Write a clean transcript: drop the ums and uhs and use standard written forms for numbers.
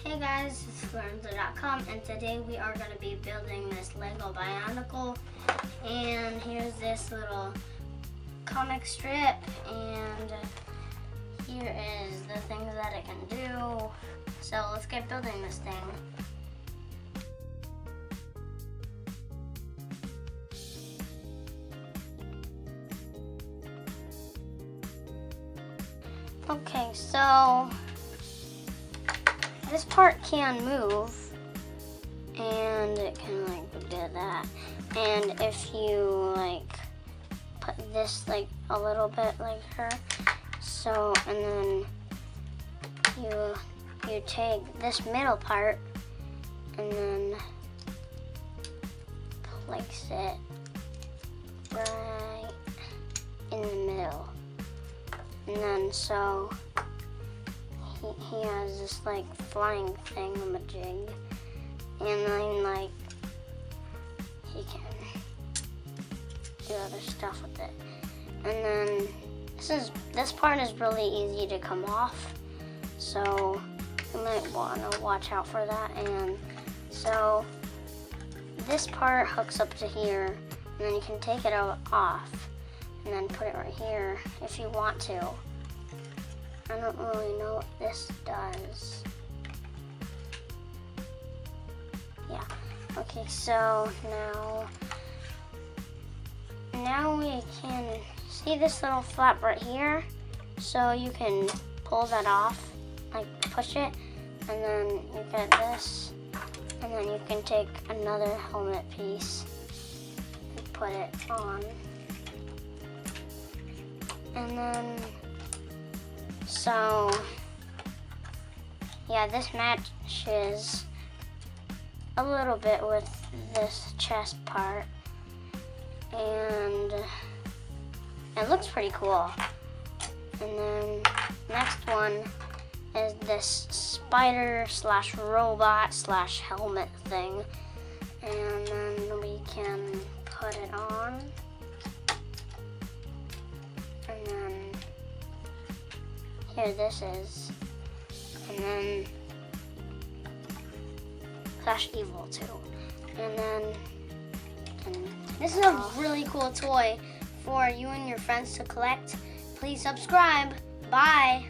Hey guys, it's Lorenzo.com, and today we are going to be building this Lego Bionicle. And here's this little comic strip, and here is the things that it can do. So let's get building this thing. Okay, so this part can move, and it can like do that. And if you like put this like a little bit like her, so and then you take this middle part and then place it right in the middle, and then so he has this like flying thingamajig, and then like he can do other stuff with it. And then this part is really easy to come off, so you might want to watch out for that. And so this part hooks up to here, and then you can take it off and then put it right here if you want to. I don't really know what this does. Yeah. Okay, so now we can see this little flap right here. So you can pull that off, like push it, and then you get this, and then you can take another helmet piece and put it on. And then so, yeah, this matches a little bit with this chest part, and it looks pretty cool. And then next one is this spider slash robot slash helmet thing, and then we can put it on, and then here this is, and then Clash Evil too. And then this is a really cool toy for you and your friends to collect. Please subscribe. Bye.